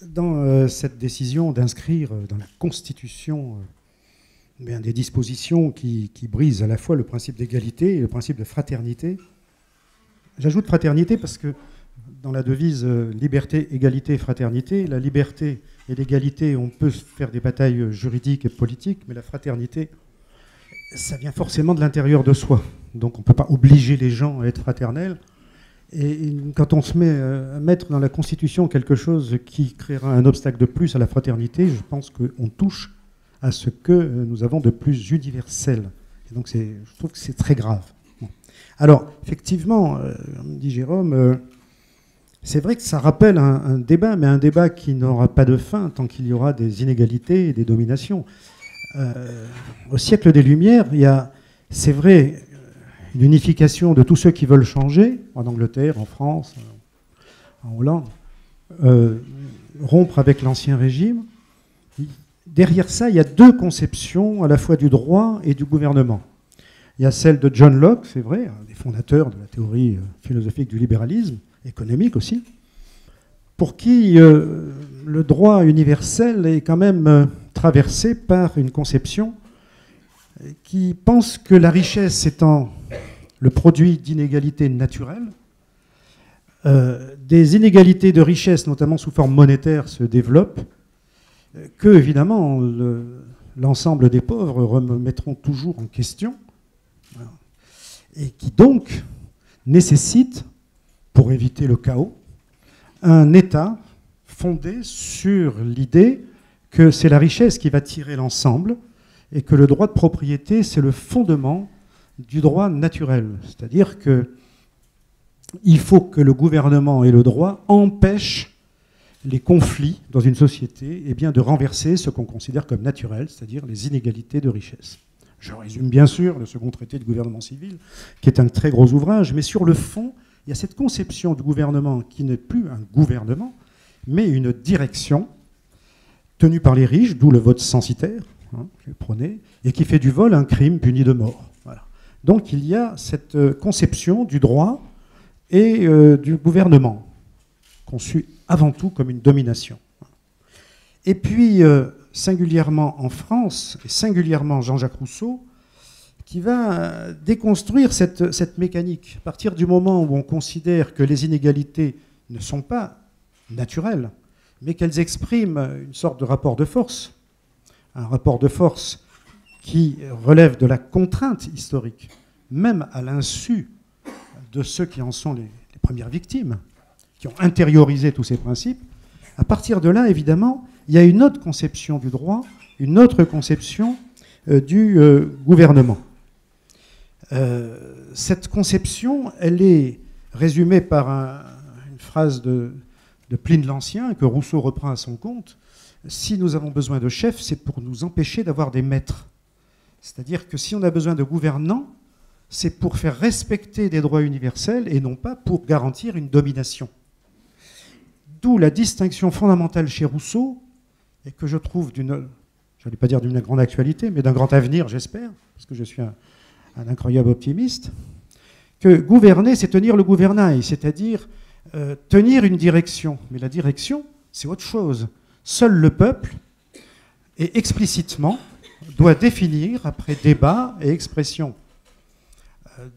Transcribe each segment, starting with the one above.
Dans cette décision d'inscrire dans la Constitution des dispositions qui brisent à la fois le principe d'égalité et le principe de fraternité, j'ajoute fraternité parce que dans la devise liberté, égalité, fraternité, la liberté et l'égalité, on peut faire des batailles juridiques et politiques, mais la fraternité, ça vient forcément de l'intérieur de soi. Donc on ne peut pas obliger les gens à être fraternels. Et quand on se met à mettre dans la Constitution quelque chose qui créera un obstacle de plus à la fraternité, je pense qu'on touche à ce que nous avons de plus universel. Et donc je trouve que c'est très grave. Bon. Alors, effectivement, comme dit Jérôme, c'est vrai que ça rappelle un débat, mais un débat qui n'aura pas de fin tant qu'il y aura des inégalités et des dominations. Au siècle des Lumières, il y a, c'est vrai, une unification de tous ceux qui veulent changer, en Angleterre, en France, en Hollande, rompre avec l'ancien régime. Derrière ça, il y a deux conceptions, à la fois du droit et du gouvernement. Il y a celle de John Locke, c'est vrai, un des fondateurs de la théorie philosophique du libéralisme, économique aussi, pour qui le droit universel est quand même traversé par une conception qui pense que la richesse étant le produit d'inégalités naturelles, des inégalités de richesse, notamment sous forme monétaire, se développent, que, évidemment, l'ensemble des pauvres remettront toujours en question, et qui donc nécessitent, pour éviter le chaos, un État fondé sur l'idée que c'est la richesse qui va tirer l'ensemble, et que le droit de propriété, c'est le fondement du droit naturel. C'est-à-dire qu'il faut que le gouvernement et le droit empêchent les conflits dans une société et bien de renverser ce qu'on considère comme naturel, c'est-à-dire les inégalités de richesse. Je résume bien sûr le second traité de gouvernement civil, qui est un très gros ouvrage, mais sur le fond, il y a cette conception du gouvernement qui n'est plus un gouvernement, mais une direction tenue par les riches, d'où le vote censitaire, que prônez, et qui fait du vol un crime puni de mort. Voilà. Donc il y a cette conception du droit et du gouvernement, conçu avant tout comme une domination. Et puis, singulièrement en France, et singulièrement Jean-Jacques Rousseau, qui va déconstruire cette mécanique. À partir du moment où on considère que les inégalités ne sont pas naturelles, mais qu'elles expriment une sorte de rapport de force, un rapport de force qui relève de la contrainte historique, même à l'insu de ceux qui en sont les premières victimes, qui ont intériorisé tous ces principes, à partir de là, évidemment, il y a une autre conception du droit, une autre conception du gouvernement. Cette conception, elle est résumée par une phrase de Pline l'Ancien, que Rousseau reprend à son compte. Si nous avons besoin de chefs, c'est pour nous empêcher d'avoir des maîtres. C'est-à-dire que si on a besoin de gouvernants, c'est pour faire respecter des droits universels et non pas pour garantir une domination. D'où la distinction fondamentale chez Rousseau, et que je trouve je n'allais pas dire d'une grande actualité, mais d'un grand avenir, j'espère, parce que je suis un incroyable optimiste, que gouverner, c'est tenir le gouvernail, c'est-à-dire tenir une direction. Mais la direction, c'est autre chose. Seul le peuple, et explicitement, doit définir, après débat et expression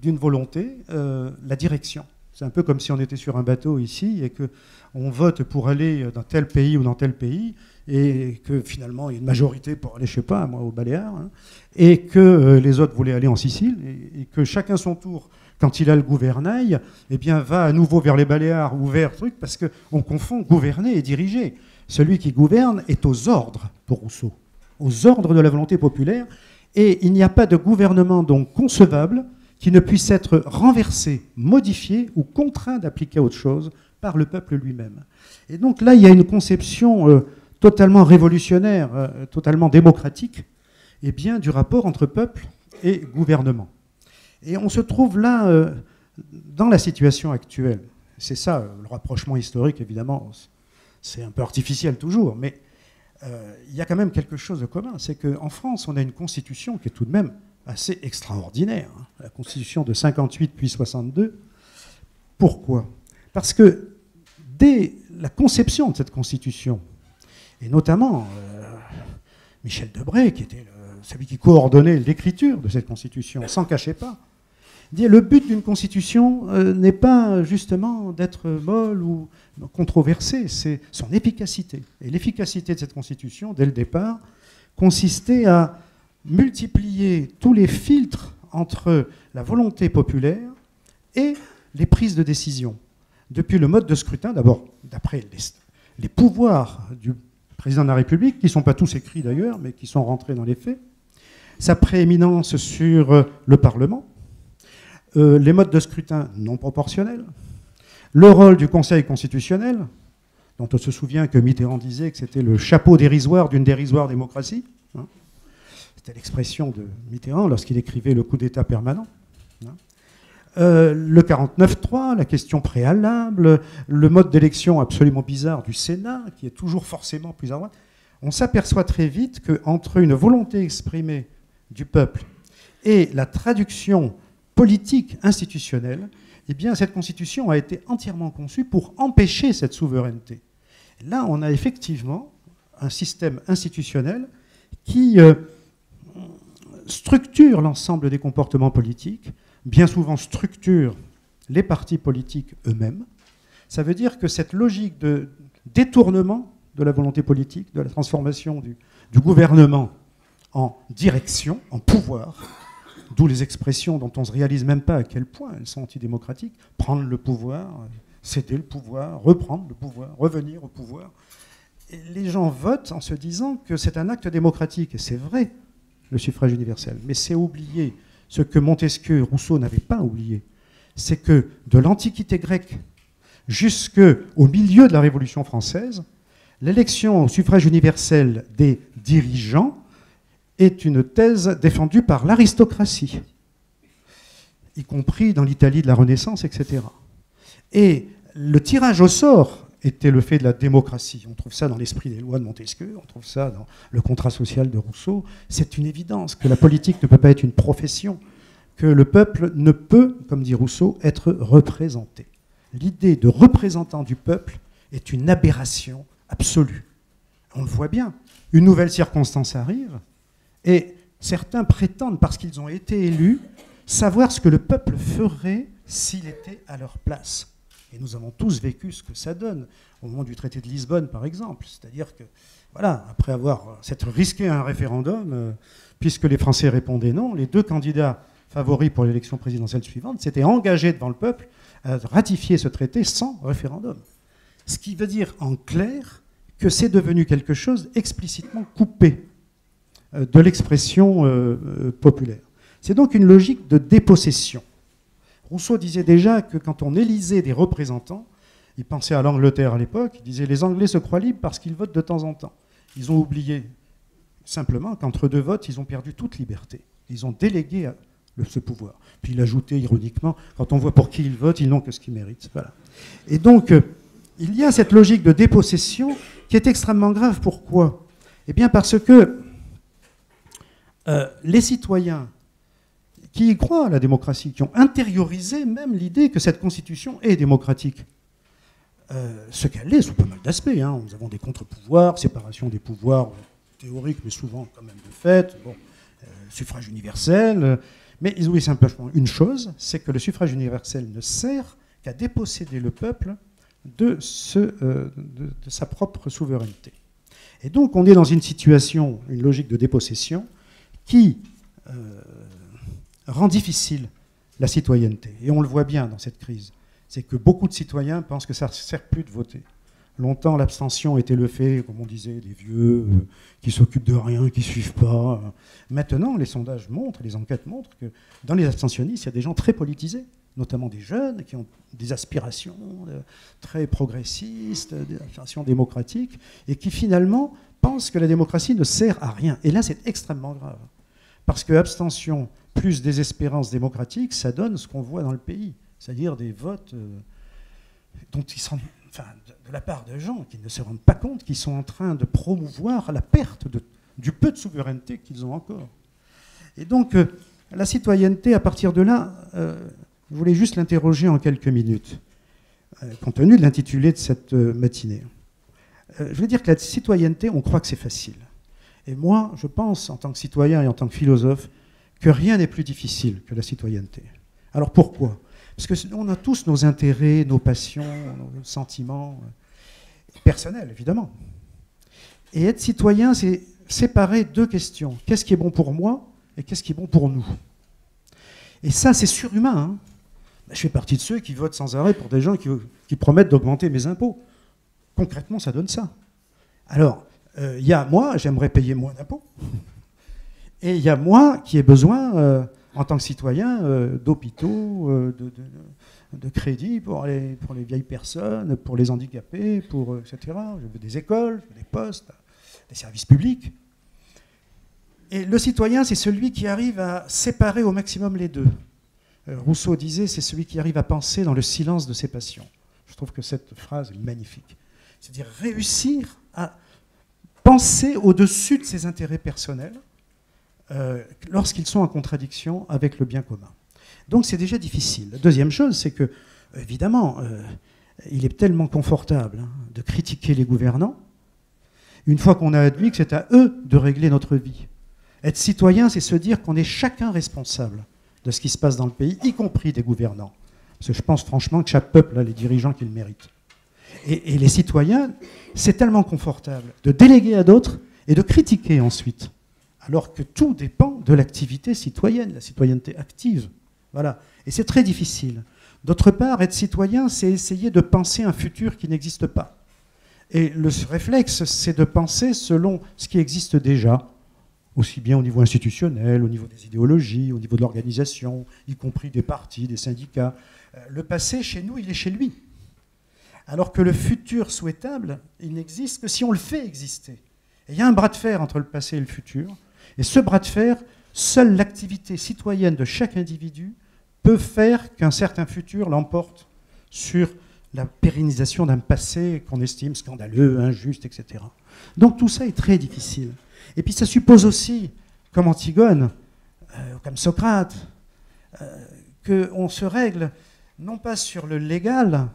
d'une volonté, la direction. C'est un peu comme si on était sur un bateau ici et qu'on vote pour aller dans tel pays ou dans tel pays et que finalement il y a une majorité pour aller, je ne sais pas, moi, aux Baléares, et que les autres voulaient aller en Sicile et que chacun son tour, quand il a le gouvernail, eh bien, va à nouveau vers les Baléares ou vers truc parce qu'on confond gouverner et diriger. Celui qui gouverne est aux ordres, pour Rousseau, aux ordres de la volonté populaire, et il n'y a pas de gouvernement donc concevable qui ne puisse être renversé, modifié ou contraint d'appliquer autre chose par le peuple lui-même. Et donc là, il y a une conception totalement révolutionnaire, totalement démocratique, eh bien, du rapport entre peuple et gouvernement. Et on se trouve là dans la situation actuelle. C'est ça, le rapprochement historique, évidemment, c'est un peu artificiel toujours, mais il y a quand même quelque chose de commun. C'est qu'en France, on a une constitution qui est tout de même assez extraordinaire, hein, la constitution de 58 puis 62. Pourquoi ? Parce que dès la conception de cette Constitution, et notamment Michel Debré, qui était celui qui coordonnait l'écriture de cette Constitution, s'en cachait pas, dit le but d'une Constitution n'est pas justement d'être molle ou controversée, c'est son efficacité. Et l'efficacité de cette Constitution, dès le départ, consistait à multiplier tous les filtres entre la volonté populaire et les prises de décision. Depuis le mode de scrutin, d'abord, d'après les pouvoirs du président de la République, qui ne sont pas tous écrits d'ailleurs, mais qui sont rentrés dans les faits, sa prééminence sur le Parlement, les modes de scrutin non proportionnels, le rôle du Conseil constitutionnel, dont on se souvient que Mitterrand disait que c'était le chapeau dérisoire d'une dérisoire démocratie. Hein. C'était l'expression de Mitterrand lorsqu'il écrivait le coup d'État permanent. Hein. Le 49-3, la question préalable, le mode d'élection absolument bizarre du Sénat, qui est toujours forcément plus à droite. On s'aperçoit très vite qu'entre une volonté exprimée du peuple et la traduction politique institutionnelle, eh bien, cette Constitution a été entièrement conçue pour empêcher cette souveraineté. Là, on a effectivement un système institutionnel qui structure l'ensemble des comportements politiques, bien souvent structure les partis politiques eux-mêmes. Ça veut dire que cette logique de détournement de la volonté politique, de la transformation du gouvernement en direction, en pouvoir, d'où les expressions dont on ne se réalise même pas à quel point elles sont antidémocratiques, prendre le pouvoir, céder le pouvoir, reprendre le pouvoir, revenir au pouvoir. Et les gens votent en se disant que c'est un acte démocratique, et c'est vrai, le suffrage universel, mais c'est oublier ce que Montesquieu et Rousseau n'avaient pas oublié, c'est que de l'Antiquité grecque jusqu'au milieu de la Révolution française, l'élection au suffrage universel des dirigeants est une thèse défendue par l'aristocratie, y compris dans l'Italie de la Renaissance, etc. Et le tirage au sort était le fait de la démocratie. On trouve ça dans l'esprit des lois de Montesquieu, on trouve ça dans le contrat social de Rousseau. C'est une évidence que la politique ne peut pas être une profession, que le peuple ne peut, comme dit Rousseau, être représenté. L'idée de représentant du peuple est une aberration absolue. On le voit bien. Une nouvelle circonstance arrive, et certains prétendent, parce qu'ils ont été élus, savoir ce que le peuple ferait s'il était à leur place. Et nous avons tous vécu ce que ça donne, au moment du traité de Lisbonne, par exemple. C'est-à-dire que, voilà, après avoir s'être risqué un référendum, puisque les Français répondaient non, les deux candidats favoris pour l'élection présidentielle suivante s'étaient engagés devant le peuple à ratifier ce traité sans référendum. Ce qui veut dire, en clair, que c'est devenu quelque chose explicitement coupé de l'expression populaire. C'est donc une logique de dépossession. Rousseau disait déjà que quand on élisait des représentants, il pensait à l'Angleterre à l'époque, il disait les Anglais se croient libres parce qu'ils votent de temps en temps. Ils ont oublié simplement qu'entre deux votes, ils ont perdu toute liberté. Ils ont délégué ce pouvoir. Puis il ajoutait ironiquement, quand on voit pour qui ils votent, ils n'ont que ce qu'ils méritent. Voilà. Et donc, il y a cette logique de dépossession qui est extrêmement grave. Pourquoi ? Eh bien parce que les citoyens qui y croient à la démocratie, qui ont intériorisé même l'idée que cette Constitution est démocratique, ce qu'elle est sous pas mal d'aspects. Hein. Nous avons des contre-pouvoirs, séparation des pouvoirs théoriques, mais souvent quand même de fait, bon, suffrage universel. Mais ils oublient simplement une chose, c'est que le suffrage universel ne sert qu'à déposséder le peuple de sa propre souveraineté. Et donc on est dans une situation, une logique de dépossession, qui rend difficile la citoyenneté. Et on le voit bien dans cette crise. C'est que beaucoup de citoyens pensent que ça ne sert plus de voter. Longtemps, l'abstention était le fait, comme on disait, des vieux qui s'occupent de rien, qui ne suivent pas. Maintenant, les sondages montrent, les enquêtes montrent que dans les abstentionnistes, il y a des gens très politisés, notamment des jeunes qui ont des aspirations très progressistes, des aspirations démocratiques, et qui finalement pensent que la démocratie ne sert à rien. Et là, c'est extrêmement grave. Parce que abstention plus désespérance démocratique, ça donne ce qu'on voit dans le pays, c'est-à-dire des votes dont ils sont, enfin, de la part de gens qui ne se rendent pas compte qu'ils sont en train de promouvoir la perte du peu de souveraineté qu'ils ont encore. Et donc, la citoyenneté, à partir de là, je voulais juste l'interroger en quelques minutes. compte tenu de l'intitulé de cette matinée. Je veux dire que la citoyenneté, on croit que c'est facile. Et moi, je pense, en tant que citoyen et en tant que philosophe, que rien n'est plus difficile que la citoyenneté. Alors pourquoi? Parce qu'on a tous nos intérêts, nos passions, nos sentiments personnels, évidemment. Et être citoyen, c'est séparer deux questions. Qu'est-ce qui est bon pour moi et qu'est-ce qui est bon pour nous? Et ça, c'est surhumain. Hein. Je fais partie de ceux qui votent sans arrêt pour des gens qui promettent d'augmenter mes impôts. Concrètement, ça donne ça. Alors, il y a moi, j'aimerais payer moins d'impôts. Et il y a moi qui ai besoin, en tant que citoyen, d'hôpitaux, de crédits pour les vieilles personnes, pour les handicapés, etc. Je veux des écoles, je veux des postes, des services publics. Et le citoyen, c'est celui qui arrive à séparer au maximum les deux. Rousseau disait, c'est celui qui arrive à penser dans le silence de ses passions. Je trouve que cette phrase est magnifique. C'est-à-dire réussir à penser au-dessus de ses intérêts personnels lorsqu'ils sont en contradiction avec le bien commun. Donc c'est déjà difficile. La deuxième chose, c'est que, évidemment, il est tellement confortable de critiquer les gouvernants, une fois qu'on a admis que c'est à eux de régler notre vie. Être citoyen, c'est se dire qu'on est chacun responsable de ce qui se passe dans le pays, y compris des gouvernants. Parce que je pense franchement que chaque peuple a les dirigeants qu'il mérite. Et les citoyens, c'est tellement confortable de déléguer à d'autres et de critiquer ensuite. Alors que tout dépend de l'activité citoyenne, la citoyenneté active. Voilà. Et c'est très difficile. D'autre part, être citoyen, c'est essayer de penser un futur qui n'existe pas. Et le réflexe, c'est de penser selon ce qui existe déjà, aussi bien au niveau institutionnel, au niveau des idéologies, au niveau de l'organisation, y compris des partis, des syndicats. Le passé, chez nous, il est chez lui. Alors que le futur souhaitable, il n'existe que si on le fait exister. Et il y a un bras de fer entre le passé et le futur. Et ce bras de fer, seule l'activité citoyenne de chaque individu peut faire qu'un certain futur l'emporte sur la pérennisation d'un passé qu'on estime scandaleux, injuste, etc. Donc tout ça est très difficile. Et puis ça suppose aussi, comme Antigone, comme Socrate, qu'on se règle non pas sur le légal,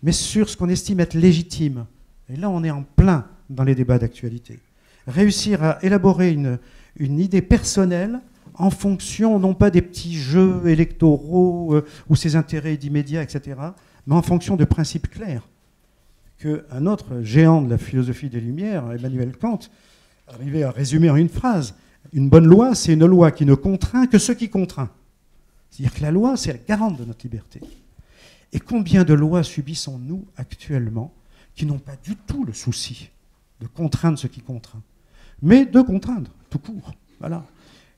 mais sur ce qu'on estime être légitime. Et là, on est en plein dans les débats d'actualité. Réussir à élaborer une idée personnelle en fonction, non pas des petits jeux électoraux ou ses intérêts d'immédiat, etc., mais en fonction de principes clairs. Qu'un autre géant de la philosophie des Lumières, Emmanuel Kant, arrivait à résumer en une phrase. Une bonne loi, c'est une loi qui ne contraint que ce qui contraint. C'est-à-dire que la loi, c'est la garante de notre liberté. Et combien de lois subissons-nous actuellement qui n'ont pas du tout le souci de contraindre ce qui contraint, mais de contraindre, tout court. Voilà.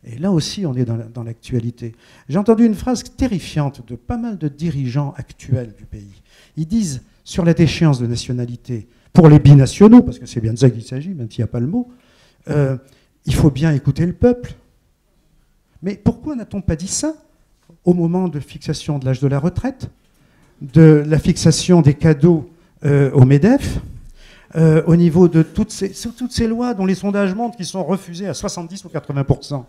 Et là aussi, on est dans l'actualité. J'ai entendu une phrase terrifiante de pas mal de dirigeants actuels du pays. Ils disent, sur la déchéance de nationalité, pour les binationaux, parce que c'est bien de ça qu'il s'agit, même s'il n'y a pas le mot, il faut bien écouter le peuple. Mais pourquoi n'a-t-on pas dit ça au moment de fixation de l'âge de la retraite, de la fixation des cadeaux au MEDEF, au niveau de toutes ces lois dont les sondages montrent qu'ils sont refusés à 70 ou 80%.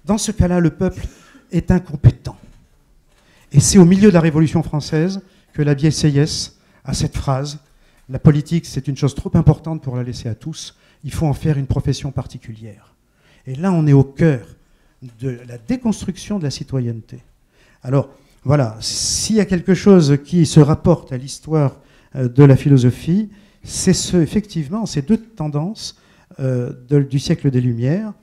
Dans ce cas-là, le peuple est incompétent. Et c'est au milieu de la Révolution française que la vieille Sieyès a cette phrase: la politique, c'est une chose trop importante pour la laisser à tous, il faut en faire une profession particulière. Et là, on est au cœur de la déconstruction de la citoyenneté. Alors, voilà, s'il y a quelque chose qui se rapporte à l'histoire de la philosophie, c'est effectivement ces deux tendances du siècle des Lumières,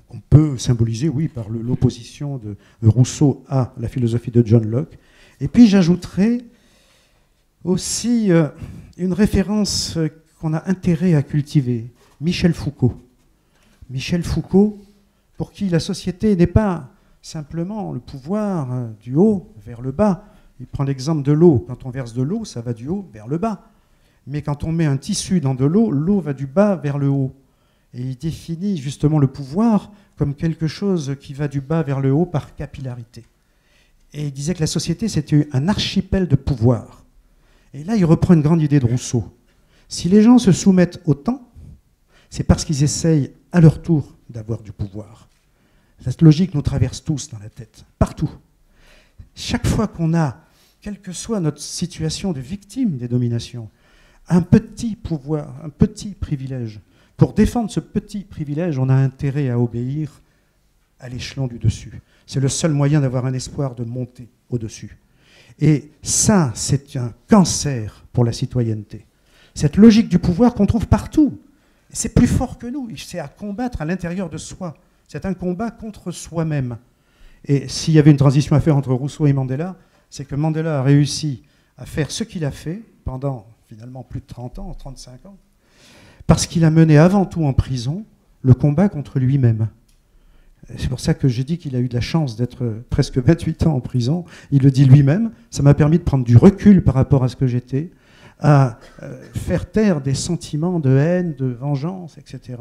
qu'on peut symboliser, oui, par l'opposition de Rousseau à la philosophie de John Locke. Et puis j'ajouterai aussi une référence qu'on a intérêt à cultiver, Michel Foucault. Michel Foucault, pour qui la société n'est pas simplement le pouvoir du haut vers le bas. Il prend l'exemple de l'eau. Quand on verse de l'eau, ça va du haut vers le bas. Mais quand on met un tissu dans de l'eau, l'eau va du bas vers le haut. Et il définit justement le pouvoir comme quelque chose qui va du bas vers le haut par capillarité. Et il disait que la société, c'était un archipel de pouvoir. Et là, il reprend une grande idée de Rousseau. Si les gens se soumettent au temps, c'est parce qu'ils essayent à leur tour d'avoir du pouvoir. Cette logique nous traverse tous dans la tête, partout. Chaque fois qu'on a quelle que soit notre situation de victime des dominations, un petit pouvoir, un petit privilège. Pour défendre ce petit privilège, on a intérêt à obéir à l'échelon du dessus. C'est le seul moyen d'avoir un espoir de monter au-dessus. Et ça, c'est un cancer pour la citoyenneté. Cette logique du pouvoir qu'on trouve partout. C'est plus fort que nous. C'est à combattre à l'intérieur de soi. C'est un combat contre soi-même. Et s'il y avait une transition à faire entre Rousseau et Mandela, c'est que Mandela a réussi à faire ce qu'il a fait pendant finalement plus de 30 ans, 35 ans, parce qu'il a mené avant tout en prison le combat contre lui-même. C'est pour ça que j'ai dit qu'il a eu de la chance d'être presque 28 ans en prison. Il le dit lui-même. Ça m'a permis de prendre du recul par rapport à ce que j'étais, à faire taire des sentiments de haine, de vengeance, etc.,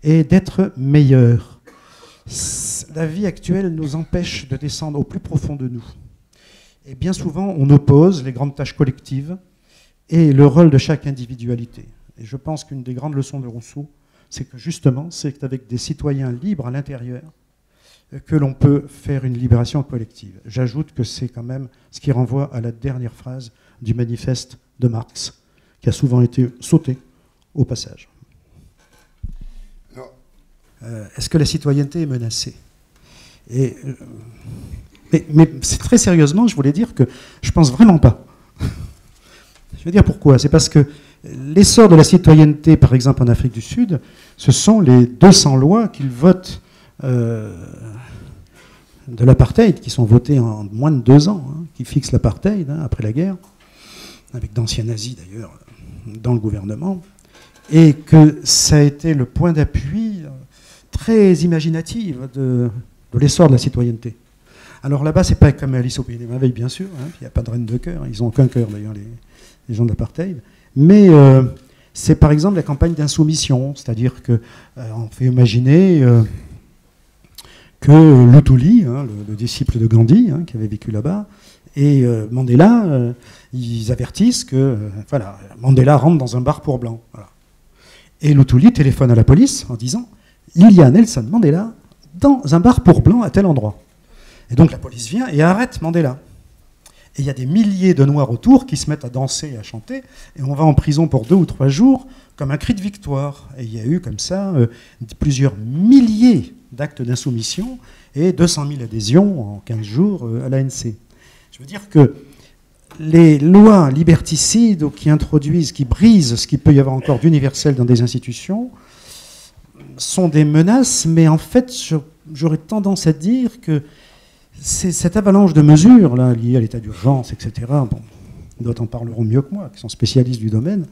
et d'être meilleur. La vie actuelle nous empêche de descendre au plus profond de nous. Et bien souvent, on oppose les grandes tâches collectives et le rôle de chaque individualité. Et je pense qu'une des grandes leçons de Rousseau, c'est que justement, c'est avec des citoyens libres à l'intérieur que l'on peut faire une libération collective. J'ajoute que c'est quand même ce qui renvoie à la dernière phrase du manifeste de Marx, qui a souvent été sauté au passage. Est-ce que la citoyenneté est menacée? Mais c'est très sérieusement, je voulais dire que je pense vraiment pas. Je vais dire pourquoi. C'est parce que l'essor de la citoyenneté, par exemple en Afrique du Sud, ce sont les 200 lois qu'ils votent de l'apartheid, qui sont votées en moins de 2 ans, qui fixent l'apartheid après la guerre, avec d'anciens nazis d'ailleurs dans le gouvernement, et que ça a été le point d'appui très imaginatif de l'essor de la citoyenneté. Alors là-bas, c'est pas comme Alice au Pays des Merveilles, bien sûr, il n'y a pas de reine de cœur, ils n'ont aucun cœur d'ailleurs, les gens de l'apartheid, mais c'est par exemple la campagne d'insoumission, c'est-à-dire qu'on fait imaginer que Luthuli, le disciple de Gandhi, qui avait vécu là-bas, et Mandela, ils avertissent que voilà, Mandela rentre dans un bar pour blancs. Voilà. Et Luthuli téléphone à la police en disant « Il y a Nelson Mandela dans un bar pour blancs à tel endroit ». Et donc la police vient et arrête Mandela. Et il y a des milliers de Noirs autour qui se mettent à danser et à chanter, et on va en prison pour 2 ou 3 jours comme un cri de victoire. Et il y a eu comme ça plusieurs milliers d'actes d'insoumission et 200 000 adhésions en 15 jours à l'ANC. Je veux dire que les lois liberticides ou qui introduisent, qui brisent ce qu'il peut y avoir encore d'universel dans des institutions sont des menaces, mais en fait, j'aurais tendance à dire que c'est cette avalanche de mesures là, liées à l'état d'urgence, etc., bon, d'autres en parleront mieux que moi, qui sont spécialistes du domaine,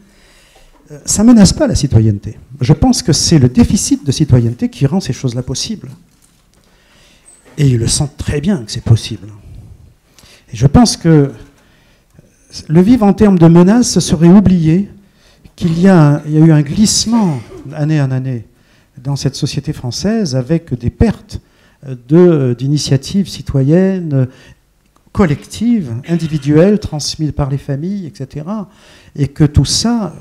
ça ne menace pas la citoyenneté. Je pense que c'est le déficit de citoyenneté qui rend ces choses-là possibles. Et ils le sentent très bien que c'est possible. Et je pense que le vivre en termes de menaces, ce serait oublier qu'il y a eu un glissement année en année dans cette société française avec des pertes d'initiatives citoyennes, collectives, individuelles, transmises par les familles, etc. Et que tout ça,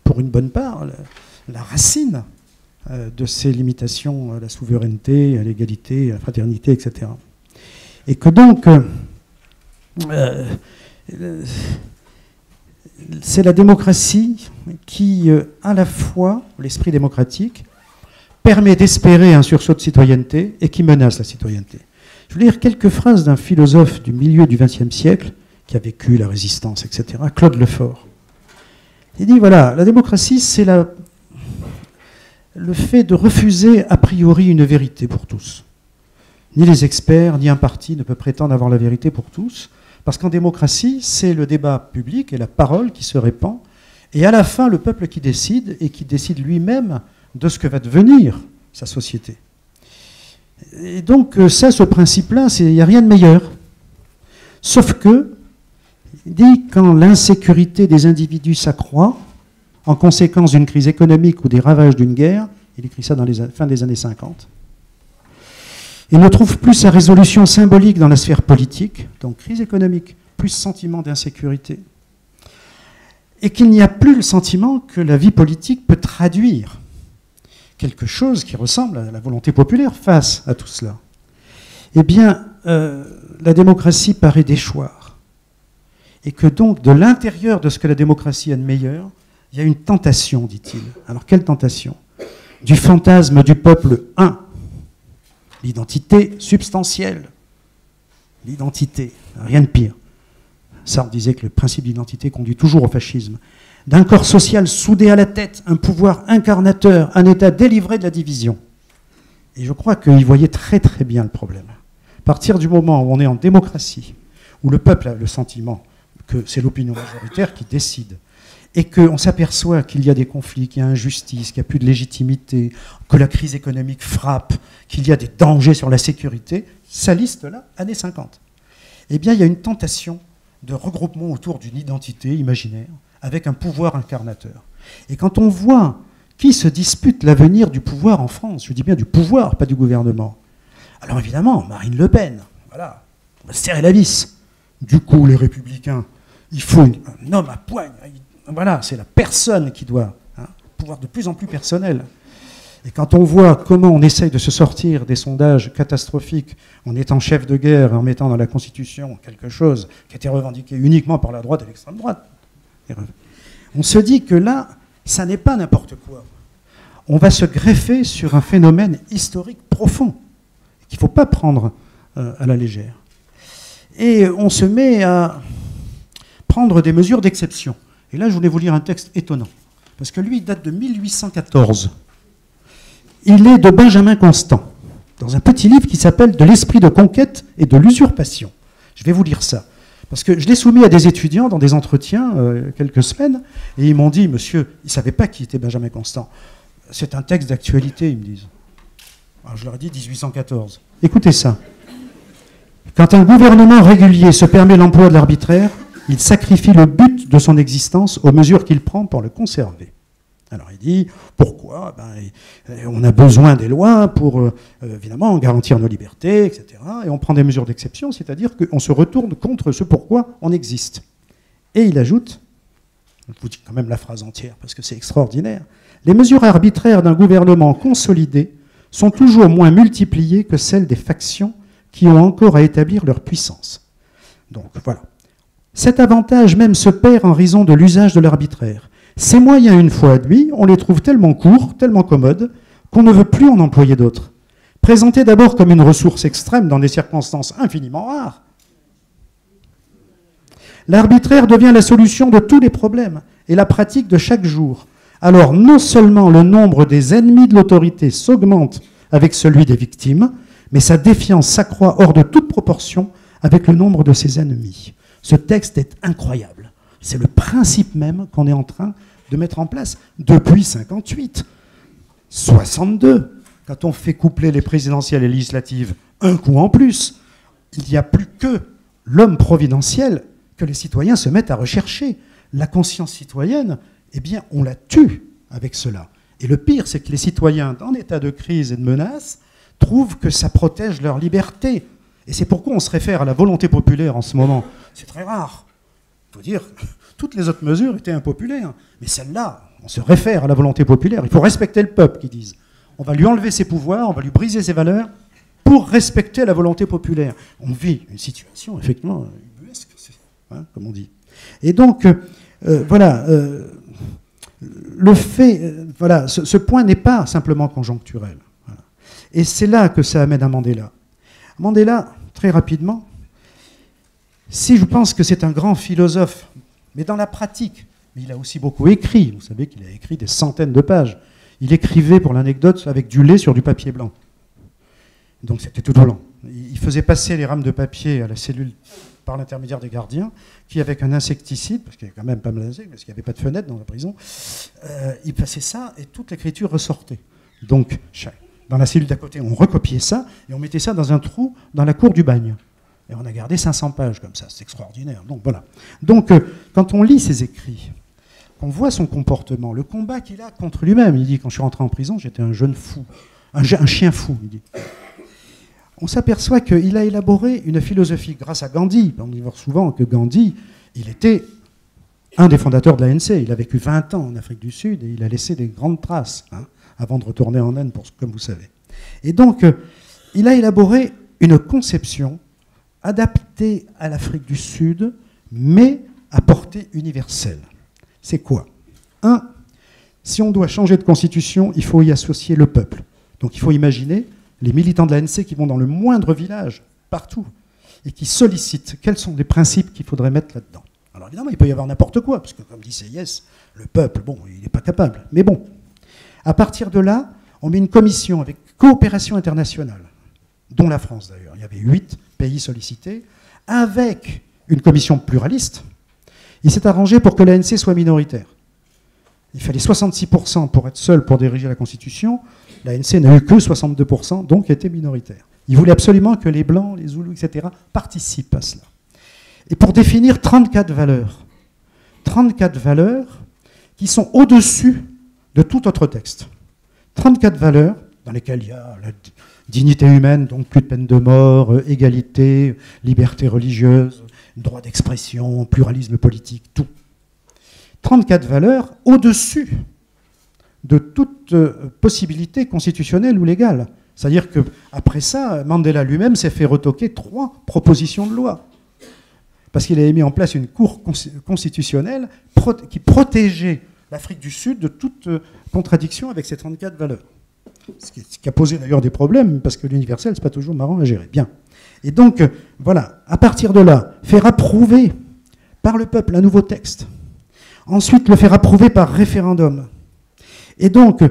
pour une bonne part, la racine de ces limitations à la souveraineté, à l'égalité, à la fraternité, etc. Et que donc, c'est la démocratie qui, à la fois, l'esprit démocratique, permet d'espérer un sursaut de citoyenneté et qui menace la citoyenneté. Je vais lire quelques phrases d'un philosophe du milieu du XXe siècle qui a vécu la résistance, etc., Claude Lefort. Il dit, voilà, la démocratie, c'est le fait de refuser a priori une vérité pour tous. Ni les experts, ni un parti ne peut prétendre avoir la vérité pour tous, parce qu'en démocratie, c'est le débat public et la parole qui se répand, et à la fin, le peuple qui décide, et qui décide lui-même de ce que va devenir sa société. Et donc, ça, ce principe-là, il n'y a rien de meilleur. Sauf que, il dit, quand l'insécurité des individus s'accroît, en conséquence d'une crise économique ou des ravages d'une guerre, il écrit ça dans les fin des années 50, il ne trouve plus sa résolution symbolique dans la sphère politique, donc crise économique, plus sentiment d'insécurité, et qu'il n'y a plus le sentiment que la vie politique peut traduire quelque chose qui ressemble à la volonté populaire face à tout cela. Eh bien, la démocratie paraît déchoir. Et que donc, de l'intérieur de ce que la démocratie a de meilleur, il y a une tentation, dit-il. Alors, quelle tentation? Du fantasme du peuple un, l'identité substantielle. L'identité, rien de pire. Sartre disait que le principe d'identité conduit toujours au fascisme. D'un corps social soudé à la tête, un pouvoir incarnateur, un État délivré de la division. Et je crois qu'il voyait très très bien le problème. À partir du moment où on est en démocratie, où le peuple a le sentiment que c'est l'opinion majoritaire qui décide, et qu'on s'aperçoit qu'il y a des conflits, qu'il y a injustice, qu'il n'y a plus de légitimité, que la crise économique frappe, qu'il y a des dangers sur la sécurité, sa liste-là, années 50. Eh bien, il y a une tentation de regroupement autour d'une identité imaginaire avec un pouvoir incarnateur. Et quand on voit qui se dispute l'avenir du pouvoir en France, je dis bien du pouvoir, pas du gouvernement, alors évidemment, Marine Le Pen, voilà, on va serrer la vis. Du coup, les Républicains, il faut un homme à poigne. Voilà, c'est la personne qui doit, pouvoir de plus en plus personnel. Et quand on voit comment on essaye de se sortir des sondages catastrophiques en étant chef de guerre, en mettant dans la Constitution quelque chose qui a été revendiqué uniquement par la droite et l'extrême droite, on se dit que là, ça n'est pas n'importe quoi. On va se greffer sur un phénomène historique profond qu'il ne faut pas prendre à la légère. Et on se met à prendre des mesures d'exception. Et là, je voulais vous lire un texte étonnant, parce que lui, il date de 1814. Il est de Benjamin Constant, dans un petit livre qui s'appelle « De l'esprit de conquête et de l'usurpation ». Je vais vous lire ça, parce que je l'ai soumis à des étudiants dans des entretiens quelques semaines, et ils m'ont dit, monsieur, ils ne savaient pas qui était Benjamin Constant. C'est un texte d'actualité, ils me disent. Alors je leur ai dit 1814. Écoutez ça. Quand un gouvernement régulier se permet l'emploi de l'arbitraire, il sacrifie le but de son existence aux mesures qu'il prend pour le conserver. Alors il dit, pourquoi? On a besoin des lois pour, évidemment, garantir nos libertés, etc. Et on prend des mesures d'exception, c'est-à-dire qu'on se retourne contre ce pourquoi on existe. Et il ajoute, je vous dis quand même la phrase entière parce que c'est extraordinaire, les mesures arbitraires d'un gouvernement consolidé sont toujours moins multipliées que celles des factions qui ont encore à établir leur puissance. Donc voilà. Cet avantage même se perd en raison de l'usage de l'arbitraire. Ces moyens, une fois admis, on les trouve tellement courts, tellement commodes, qu'on ne veut plus en employer d'autres. Présentés d'abord comme une ressource extrême dans des circonstances infiniment rares, l'arbitraire devient la solution de tous les problèmes et la pratique de chaque jour. Alors non seulement le nombre des ennemis de l'autorité s'augmente avec celui des victimes, mais sa défiance s'accroît hors de toute proportion avec le nombre de ses ennemis. Ce texte est incroyable. C'est le principe même qu'on est en train de mettre en place depuis 58, 62. Quand on fait coupler les présidentielles et les législatives un coup en plus, il n'y a plus que l'homme providentiel que les citoyens se mettent à rechercher. La conscience citoyenne, eh bien, on la tue avec cela. Et le pire, c'est que les citoyens, dans l'état de crise et de menace, trouvent que ça protège leur liberté. Et c'est pourquoi on se réfère à la volonté populaire en ce moment. C'est très rare. Il faut dire, toutes les autres mesures étaient impopulaires. Mais celle-là, on se réfère à la volonté populaire. Il faut respecter le peuple, qu'ils disent. On va lui enlever ses pouvoirs, on va lui briser ses valeurs pour respecter la volonté populaire. On vit une situation, effectivement, ubuesque, comme on dit. Et donc, voilà, le fait, voilà, ce point n'est pas simplement conjoncturel. Voilà. Et c'est là que ça amène à Mandela. Mandela, très rapidement, si je pense que c'est un grand philosophe, mais dans la pratique, mais il a aussi beaucoup écrit. Vous savez qu'il a écrit des centaines de pages. Il écrivait, pour l'anecdote, avec du lait sur du papier blanc. Donc c'était tout blanc. Il faisait passer les rames de papier à la cellule par l'intermédiaire des gardiens, qui, avec un insecticide, parce qu'il y avait quand même pas mal d'insectes, parce qu'il n'y avait pas de fenêtre dans la prison, il passait ça et toute l'écriture ressortait. Donc, dans la cellule d'à côté, on recopiait ça et on mettait ça dans un trou dans la cour du bagne. Et on a gardé 500 pages comme ça, c'est extraordinaire. Donc voilà. Donc quand on lit ses écrits, qu'on voit son comportement, le combat qu'il a contre lui-même, il dit, quand je suis rentré en prison, j'étais un jeune fou, un chien fou, il dit. On s'aperçoit qu'il a élaboré une philosophie grâce à Gandhi. On dit souvent que Gandhi, il était un des fondateurs de l'ANC. Il a vécu 20 ans en Afrique du Sud et il a laissé des grandes traces avant de retourner en Inde, comme vous savez. Et donc, il a élaboré une conception adaptée à l'Afrique du Sud, mais à portée universelle. C'est quoi? Un, si on doit changer de constitution, il faut y associer le peuple. Donc il faut imaginer les militants de l'ANC qui vont dans le moindre village, partout, et qui sollicitent quels sont les principes qu'il faudrait mettre là-dedans. Alors évidemment, il peut y avoir n'importe quoi, parce que comme dit Seyès, le peuple, bon, il n'est pas capable. Mais bon, à partir de là, on met une commission avec coopération internationale, dont la France d'ailleurs. Il y avait 8 pays sollicités, avec une commission pluraliste. Il s'est arrangé pour que l'ANC soit minoritaire. Il fallait 66% pour être seul pour diriger la Constitution. L'ANC n'a eu que 62%, donc était minoritaire. Il voulait absolument que les Blancs, les Zoulous, etc. participent à cela. Et pour définir 34 valeurs. 34 valeurs qui sont au-dessus de tout autre texte. 34 valeurs dans lesquelles il y a la dignité humaine, donc plus de peine de mort, égalité, liberté religieuse, droit d'expression, pluralisme politique, tout. 34 valeurs au-dessus de toute possibilité constitutionnelle ou légale. C'est-à-dire qu'après ça, Mandela lui-même s'est fait retoquer 3 propositions de loi. Parce qu'il avait mis en place une cour constitutionnelle qui protégeait l'Afrique du Sud de toute contradiction avec ces 34 valeurs. Ce qui a posé d'ailleurs des problèmes, parce que l'universel, c'est pas toujours marrant à gérer. Bien. Et donc, voilà, à partir de là, faire approuver par le peuple un nouveau texte. Ensuite, le faire approuver par référendum. Et donc,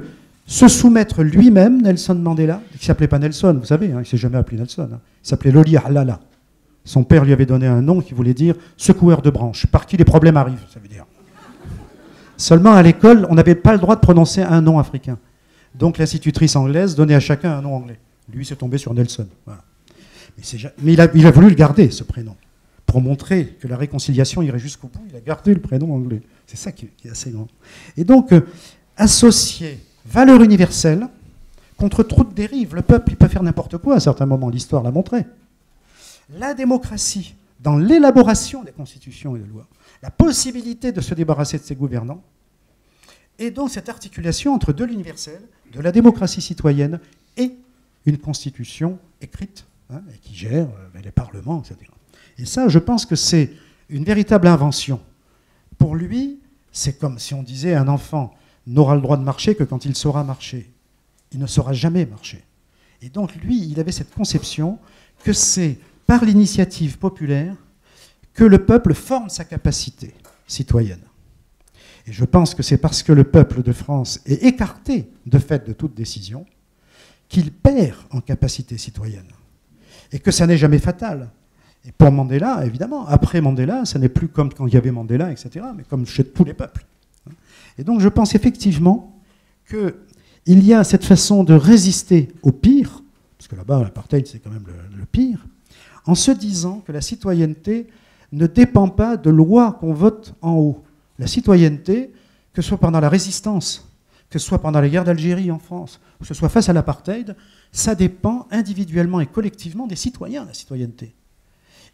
se soumettre lui-même, Nelson Mandela, qui ne s'appelait pas Nelson, vous savez, hein, il ne s'est jamais appelé Nelson, hein, il s'appelait Loli Halala. Son père lui avait donné un nom qui voulait dire secoueur de branches, par qui les problèmes arrivent, ça veut dire. Seulement, à l'école, on n'avait pas le droit de prononcer un nom africain. Donc, l'institutrice anglaise donnait à chacun un nom anglais. Lui, c'est tombé sur Nelson. Voilà. Mais il a voulu le garder, ce prénom, pour montrer que la réconciliation irait jusqu'au bout. Il a gardé le prénom anglais. C'est ça qui est assez grand. Et donc, associer valeur universelle contre trop de dérives. Le peuple, il peut faire n'importe quoi à certains moments. L'histoire l'a montré. La démocratie, dans l'élaboration des constitutions et des lois, la possibilité de se débarrasser de ses gouvernants, et donc cette articulation entre de l'universel, de la démocratie citoyenne et une constitution écrite, hein, et qui gère les parlements, etc. Et ça, je pense que c'est une véritable invention. Pour lui, c'est comme si on disait un enfant n'aura le droit de marcher que quand il saura marcher. Il ne saura jamais marcher. Et donc lui, il avait cette conception que c'est par l'initiative populaire que le peuple forme sa capacité citoyenne. Et je pense que c'est parce que le peuple de France est écarté de fait de toute décision qu'il perd en capacité citoyenne. Et que ça n'est jamais fatal. Et pour Mandela, évidemment, après Mandela, ça n'est plus comme quand il y avait Mandela, etc., mais comme chez tous les peuples. Et donc je pense effectivement qu'il y a cette façon de résister au pire, parce que là-bas, l'apartheid, c'est quand même le pire, en se disant que la citoyenneté ne dépend pas de lois qu'on vote en haut. La citoyenneté, que ce soit pendant la résistance, que ce soit pendant la guerre d'Algérie en France, ou que ce soit face à l'apartheid, ça dépend individuellement et collectivement des citoyens, la citoyenneté.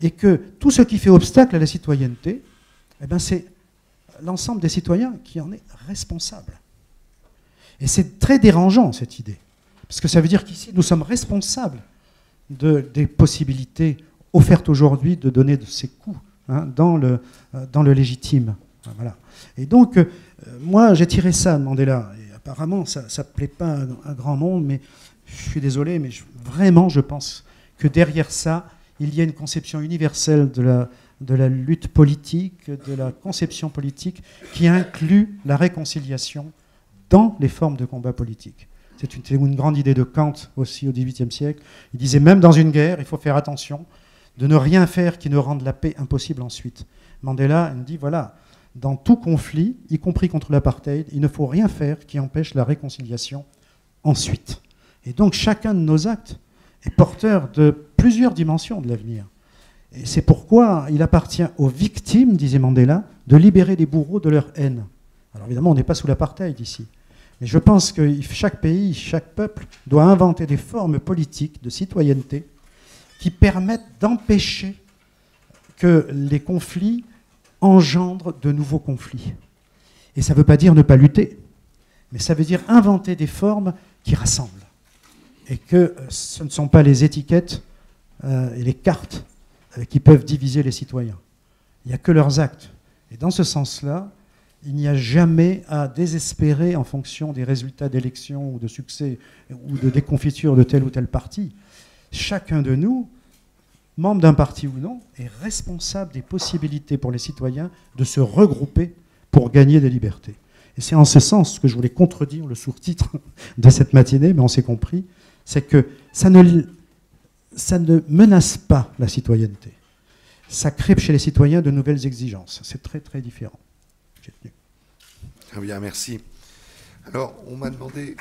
Et que tout ce qui fait obstacle à la citoyenneté, eh ben c'est l'ensemble des citoyens qui en est responsable. Et c'est très dérangeant, cette idée. Parce que ça veut dire qu'ici, nous sommes responsables des possibilités offertes aujourd'hui de donner de ces coups, hein, dans le légitime. Voilà. Et donc, moi, j'ai tiré ça de Mandela. Et apparemment, ça ne plaît pas à un grand monde, mais je suis désolé, mais vraiment, je pense que derrière ça, il y a une conception universelle de la lutte politique, de la conception politique, qui inclut la réconciliation dans les formes de combat politique. C'est une grande idée de Kant aussi au XVIIIe siècle. Il disait même dans une guerre, il faut faire attention de ne rien faire qui ne rende la paix impossible ensuite. Mandela dit, voilà, dans tout conflit, y compris contre l'apartheid, il ne faut rien faire qui empêche la réconciliation ensuite. Et donc chacun de nos actes est porteur de plusieurs dimensions de l'avenir. Et c'est pourquoi il appartient aux victimes, disait Mandela, de libérer les bourreaux de leur haine. Alors évidemment, on n'est pas sous l'apartheid ici. Mais je pense que chaque pays, chaque peuple doit inventer des formes politiques de citoyenneté qui permettent d'empêcher que les conflits engendrent de nouveaux conflits. Et ça ne veut pas dire ne pas lutter, mais ça veut dire inventer des formes qui rassemblent. Et que ce ne sont pas les étiquettes et les cartes qui peuvent diviser les citoyens. Il n'y a que leurs actes Et dans ce sens-là, il n'y a jamais à désespérer en fonction des résultats d'élections ou de succès ou de déconfiture de tel ou tel parti. Chacun de nous, membre d'un parti ou non, est responsable des possibilités pour les citoyens de se regrouper pour gagner des libertés. Et c'est en ce sens que je voulais contredire le sous-titre de cette matinée, mais on s'est compris, c'est que ça ne menace pas la citoyenneté. Ça crée chez les citoyens de nouvelles exigences. C'est très, très différent. Très bien, merci. Alors, on m'a demandé...